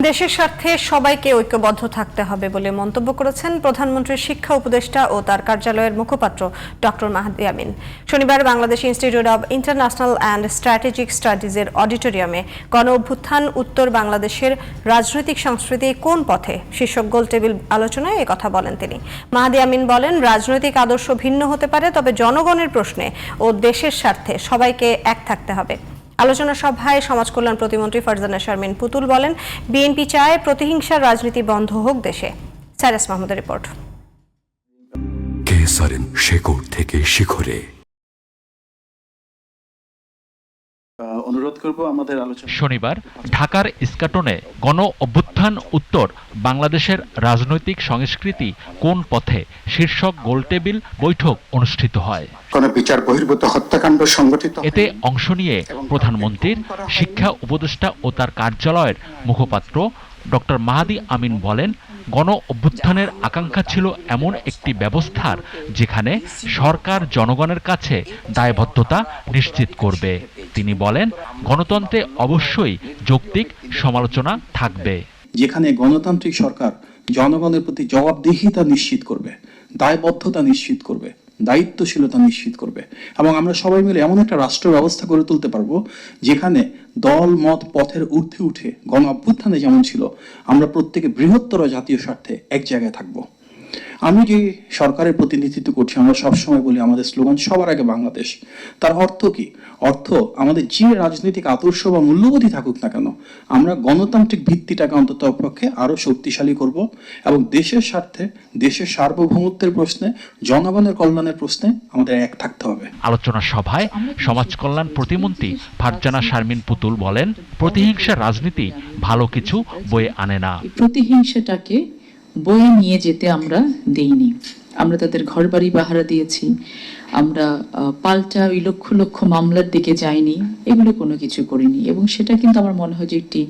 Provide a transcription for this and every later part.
দেশের স্বার্থে সবাইকে ঐক্যবদ্ধ থাকতে হবে বলে মন্তব্য করেছেন প্রধানমন্ত্রীর শিক্ষা উপদেষ্টা ও তার কার্যালয়ের মুখপাত্র ডক্টর মাহাদি আমিন। শনিবার Bangladesh institute of international and strategic স্টাডিজের অডিটোরিয়ামে গণ অভ্যুত্থান উত্তর বাংলাদেশের রাজনৈতিক সংস্কৃতি কোন পথে শীর্ষক গোলটেবিল আলোচনায় একথা বলেন তিনি। মাহাদি আমিন বলেন, রাজনৈতিক আদর্শ ভিন্ন হতে পারে, তবে জনগণের প্রশ্নে ও দেশের স্বার্থে সবাইকে এক থাকতে হবে। আলোচনা সভায় সমাজ কল্যাণ প্রতিমন্ত্রী ফারজানা শারমিন পুতুল বলেন, বিএনপি চায় প্রতিহিংসার রাজনীতি বন্ধ হোক দেশে। সাইরাস মাহমুদের রিপোর্ট। শেকড় থেকে শিখরে অনুরোধ করব আমাদের আলোচনা। শনিবার ঢাকার ইস্কাটনে গণ অভ্যুত্থান উত্তর বাংলাদেশের রাজনৈতিক সংস্কৃতি কোন পথে শীর্ষক গোলটেবিল বৈঠক অনুষ্ঠিত হয়। বিচার বহির্ভূত হত্যাকাণ্ড সংগঠিত। এতে অংশ নিয়ে প্রধানমন্ত্রীর শিক্ষা উপদেষ্টা ও তার কার্যালয়ের মুখপাত্র ডক্টর মাহাদি আমিন বলেন, গণ অভ্যুত্থানের আকাঙ্ক্ষা ছিল এমন একটি ব্যবস্থার যেখানে সরকার জনগণের কাছে দায়বদ্ধতা নিশ্চিত করবে। তিনি বলেন, গণতন্ত্রে অবশ্যই যৌক্তিক সমালোচনা থাকবে, যেখানে গণতান্ত্রিক সরকার জনগণের প্রতি জবাবদিহিতা নিশ্চিত করবে, দায়বদ্ধতা নিশ্চিত করবে, দায়িত্বশীলতা নিশ্চিত করবে, এবং আমরা সবাই মিলে এমন একটা রাষ্ট্র ব্যবস্থা গড়ে তুলতে পারবো যেখানে দল মত পথের ঊর্ধ্বে উঠে গণ অভ্যুত্থানে যেমন ছিল আমরা প্রত্যেকে বৃহত্তর জাতীয় স্বার্থে এক জায়গায় থাকবো। আমি যে সরকারের প্রতিনিধিত্ব করছি, আমরা সবসময় বলি আমাদের স্লোগান সবার আগে বাংলাদেশ। তার অর্থ কি? অর্থ আমাদের যে রাজনৈতিক আদর্শ বা মূল্যবোধই থাকুক না কেন, আমরা গণতান্ত্রিক ভিত্তিটাকে অন্তত পক্ষে আরো শক্তিশালী করব এবং দেশের স্বার্থে, দেশের সার্বভৌমত্বের প্রশ্নে, জনগণের কল্যাণের প্রশ্নে আমাদের এক থাকতে হবে। আলোচনা সভায় সমাজ কল্যাণ প্রতিমন্ত্রী ফারজানা শারমিন পুতুল বলেন, প্রতিহিংসার রাজনীতি ভালো কিছু বয়ে আনে না। প্রতিহিংসাটাকে বয়ে নিয়ে যেতে আমরা দেইনি। আমরা তাদের ঘরবাড়ি পাহারা দিয়েছি, আমরা পাল্টা ওই লক্ষ লক্ষ মামলার দিকে যাইনি, এগুলো কোনো কিছু করিনি। এবং সেটা কিন্তু আমার মনে হয় যে একটি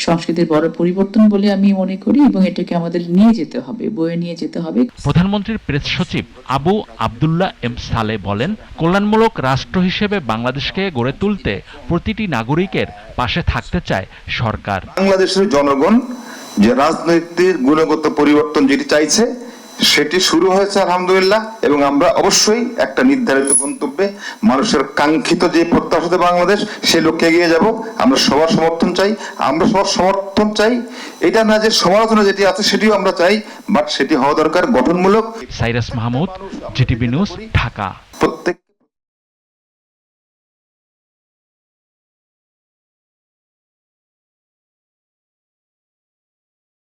সংস্কৃতির বড় পরিবর্তন বলে আমি মনে করি, এবং এটাকে আমাদের নিয়ে যেতে হবে, বয়ে নিয়ে যেতে হবে। প্রধানমন্ত্রীর প্রেস সচিব আবু আবদুল্লাহ এম সালে বলেন, কল্যাণমূলক রাষ্ট্র হিসেবে বাংলাদেশকে গড়ে তুলতে প্রতিটি নাগরিকের পাশে থাকতে চায় সরকার। বাংলাদেশের জনগণ যে রাজনৈতিক গুণগত পরিবর্তন যেটি চাইছে সেটি শুরু হয়েছে আলহামদুলিল্লাহ, এবং আমরা অবশ্যই একটা নির্ধারিত গন্তব্যে মানুষের কাঙ্ক্ষিত যে প্রত্যাশিত বাংলাদেশ সে লক্ষ্যে এগিয়ে যাব। আমরা সবার সমর্থন চাই, এটা না যে সমালোচনা যেটি আছে সেটিও আমরা চাই, বাট সেটি হওয়া দরকার গঠনমূলক। Cyrus Mahmud, GTV news, Dhaka. প্রত্যেক